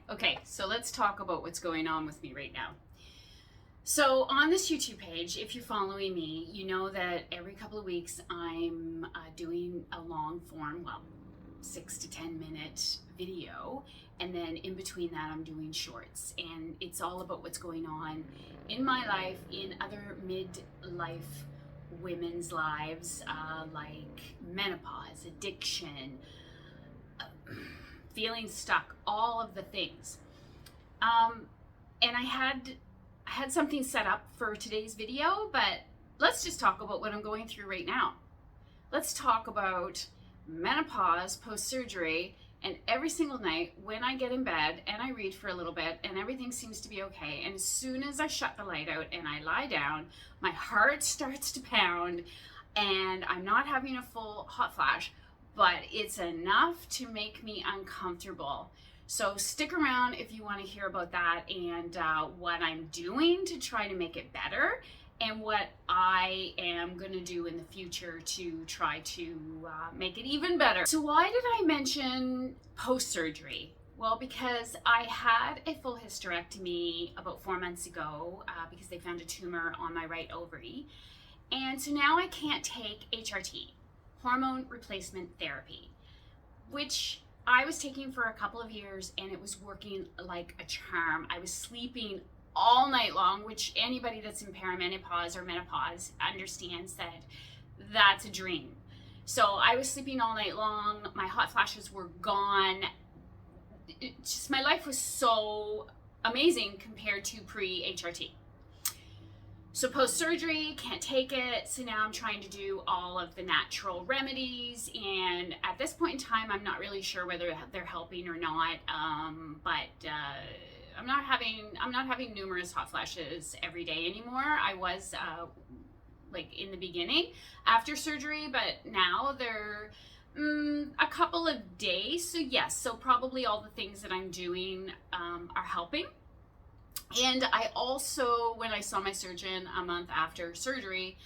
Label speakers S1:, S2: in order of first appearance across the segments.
S1: Okay, so let's talk about what's going on with me right now. So on this YouTube page, if you're following me, you know that every couple of weeks I'm doing a long form, 6 to 10 minute video, and then in between that I'm doing shorts, and it's all about what's going on in my life, in other midlife women's lives, like menopause, addiction, feeling stuck, all of the things. And I had something set up for today's video, but let's just talk about what I'm going through right now. Let's talk about menopause, post-surgery, and every single night when I get in bed and I read for a little bit and everything seems to be okay, and as soon as I shut the light out and I lie down, my heart starts to pound and I'm not having a full hot flash, but it's enough to make me uncomfortable. So stick around if you want to hear about that and what I'm doing to try to make it better, and what I am going to do in the future to try to make it even better. So why did I mention post-surgery? Well, because I had a full hysterectomy about 4 months ago because they found a tumor on my right ovary. And so now I can't take HRT, hormone replacement therapy, which I was taking for a couple of years and it was working like a charm. I was sleeping all night long, which anybody that's in perimenopause or menopause understands that that's a dream. So I was sleeping all night long. My hot flashes were gone. My life was so amazing compared to pre-HRT. So post-surgery, can't take it. So now I'm trying to do all of the natural remedies. And at this point in time, I'm not really sure whether they're helping or not. But I'm not having numerous hot flashes every day anymore. I was like in the beginning after surgery, but now they're a couple of days. So yes, so probably all the things that I'm doing are helping. And I also, when I saw my surgeon a month after surgery,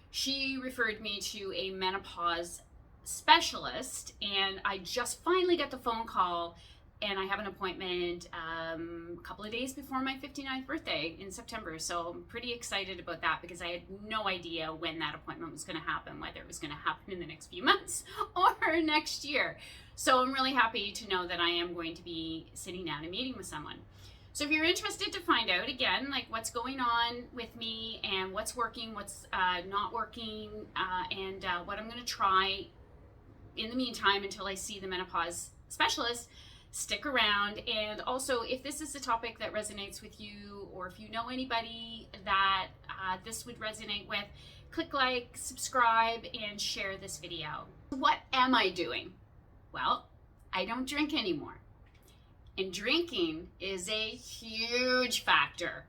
S1: she referred me to a menopause specialist, and I just finally got the phone call, and I have an appointment a couple of days before my 59th birthday in September. So I'm pretty excited about that because I had no idea when that appointment was going to happen, whether it was going to happen in the next few months or next year. So I'm really happy to know that I am going to be sitting down and meeting with someone. So if you're interested to find out, again, like what's going on with me and what's working, what's not working, and what I'm going to try in the meantime until I see the menopause specialist, stick around. And also, if this is a topic that resonates with you, or if you know anybody that this would resonate with, click like, subscribe, and share this video. What am I doing? Well, I don't drink anymore. And drinking is a huge factor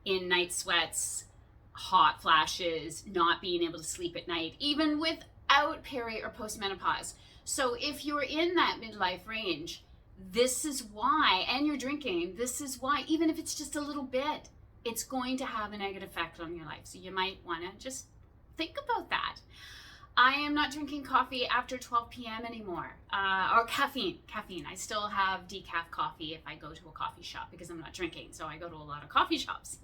S1: in night sweats, hot flashes, not being able to sleep at night, even without peri or postmenopause. So if you're in that midlife range, this is why, and you're drinking, this is why, even if it's just a little bit, it's going to have a negative effect on your life. So you might want to just think about that. I am not drinking coffee after 12 p.m. anymore, or caffeine. I still have decaf coffee if I go to a coffee shop because I'm not drinking, so I go to a lot of coffee shops.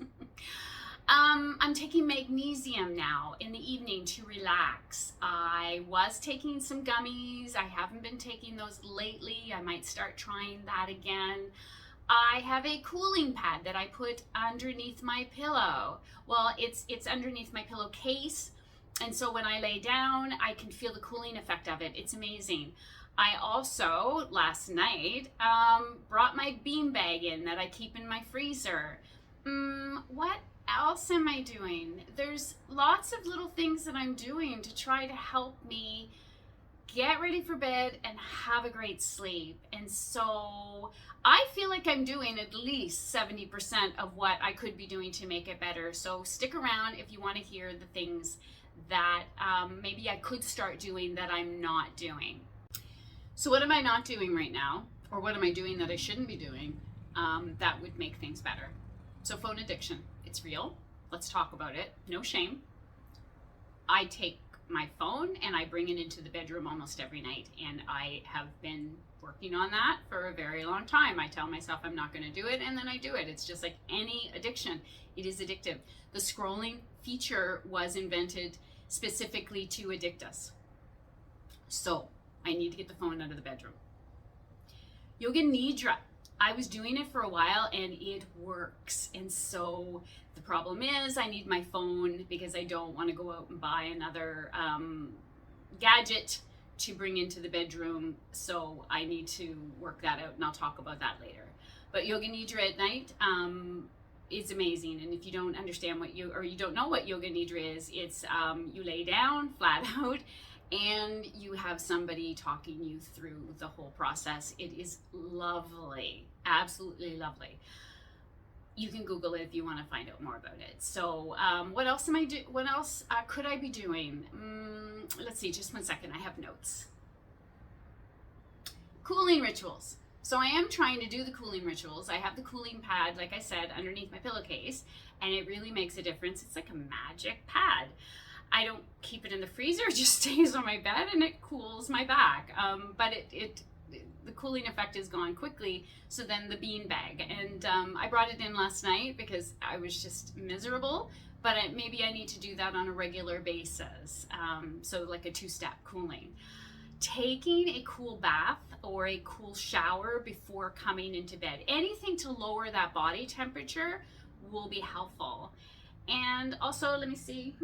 S1: I'm taking magnesium now in the evening to relax. I was taking some gummies. I haven't been taking those lately. I might start trying that again. I have a cooling pad that I put underneath my pillow. Well, it's underneath my pillowcase. And so when I lay down, I can feel the cooling effect of it. It's amazing. I also, last night, brought my bean bag in that I keep in my freezer. What else am I doing? There's lots of little things that I'm doing to try to help me get ready for bed and have a great sleep. And so I feel like I'm doing at least 70% of what I could be doing to make it better. So stick around if you want to hear the things that maybe I could start doing that I'm not doing. So what am I not doing right now? Or what am I doing that I shouldn't be doing that would make things better? So phone addiction, it's real. Let's talk about it. No shame. I take my phone and I bring it into the bedroom almost every night, and I have been working on that for a very long time. I tell myself I'm not going to do it, and then I do it. It's just like any addiction. It is addictive. The scrolling feature was invented specifically to addict us. So I need to get the phone out of the bedroom. Yoga Nidra. I was doing it for a while and it works. And so the problem is I need my phone because I don't want to go out and buy another gadget to bring into the bedroom. So I need to work that out, and I'll talk about that later. But Yoga Nidra at night is amazing. And if you don't understand what you don't know what Yoga Nidra is, it's you lay down flat out and you have somebody talking you through the whole process. It is lovely, absolutely lovely. You can Google it if you want to find out more about it. So what else could I be doing? Let's see, just one second. I have notes. Cooling rituals. So I am trying to do the cooling rituals. I have the cooling pad, like I said, underneath my pillowcase, and it really makes a difference. It's like a magic pad. I don't keep it in the freezer, it just stays on my bed and it cools my back. But the cooling effect is gone quickly. So then the bean bag, and I brought it in last night because I was just miserable, but maybe I need to do that on a regular basis. So like a 2-step cooling. Taking a cool bath or a cool shower before coming into bed. Anything to lower that body temperature will be helpful. And also, let me see,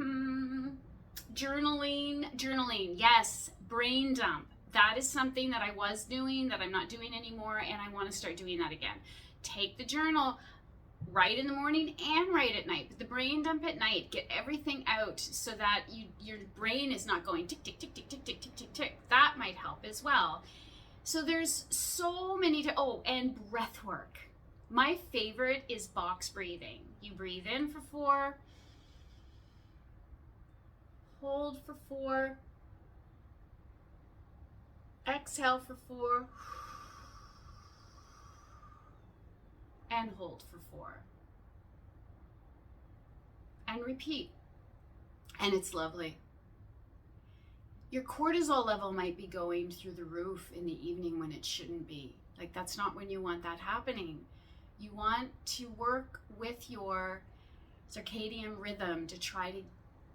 S1: journaling, yes, brain dump. That is something that I was doing that I'm not doing anymore, and I want to start doing that again. Take the journal, write in the morning and write at night, but the brain dump at night, get everything out so that your brain is not going tick, tick, tick, tick, tick, tick, tick, tick, tick. That might help as well. So there's so many, and breath work. My favorite is box breathing. You breathe in for 4, hold for 4, exhale for 4, and hold for 4. And repeat. And it's lovely. Your cortisol level might be going through the roof in the evening when it shouldn't be. Like, that's not when you want that happening. You want to work with your circadian rhythm to try to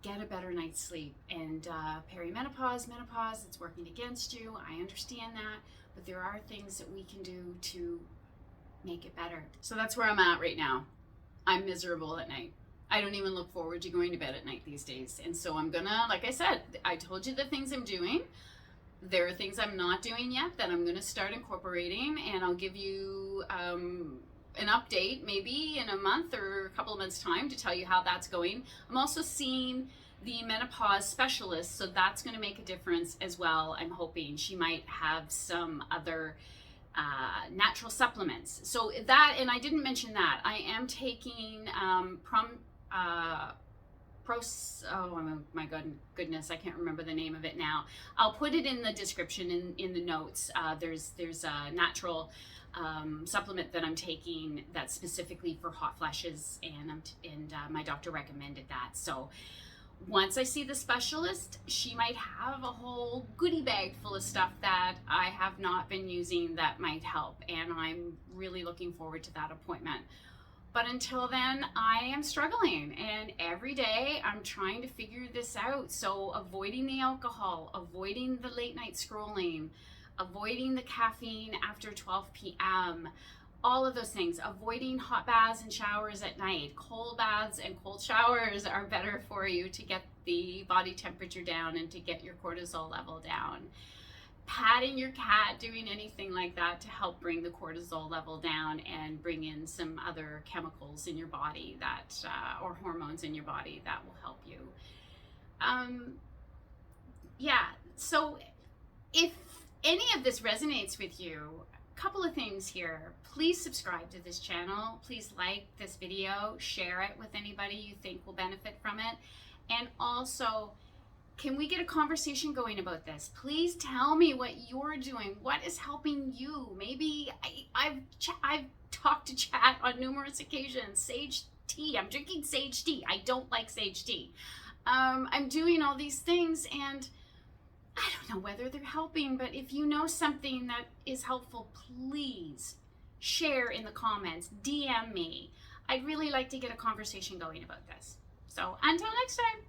S1: get a better night's sleep. And perimenopause, menopause, it's working against you. I understand that, but there are things that we can do to make it better. So that's where I'm at right now. I'm miserable at night. I don't even look forward to going to bed at night these days. And so I'm gonna, like I said, I told you the things I'm doing. There are things I'm not doing yet that I'm gonna start incorporating, and I'll give you an update maybe in a month or a couple of months time to tell you how that's going. I'm also seeing the menopause specialist, so that's going to make a difference as well. I'm hoping she might have some other natural supplements. So that, and I didn't mention that, I am taking oh my goodness, I can't remember the name of it now. I'll put it in the description in the notes. There's a natural supplement that I'm taking that's specifically for hot flashes, and my doctor recommended that. So once I see the specialist, she might have a whole goodie bag full of stuff that I have not been using that might help, and I'm really looking forward to that appointment. But until then, I am struggling, and every day I'm trying to figure this out. So avoiding the alcohol, avoiding the late night scrolling, avoiding the caffeine after 12 p.m., all of those things, avoiding hot baths and showers at night. Cold baths and cold showers are better for you to get the body temperature down and to get your cortisol level down. Patting your cat, doing anything like that to help bring the cortisol level down and bring in some other chemicals in your body that, or hormones in your body that will help you. Yeah, so if any of this resonates with you, a couple of things here. Please subscribe to this channel. Please like this video, share it with anybody you think will benefit from it. And also, can we get a conversation going about this? Please tell me what you're doing. What is helping you? Maybe I've talked to chat on numerous occasions. Sage tea. I'm drinking sage tea. I don't like sage tea. I'm doing all these things, and I don't know whether they're helping, but if you know something that is helpful, please share in the comments, DM me. I'd really like to get a conversation going about this. So until next time.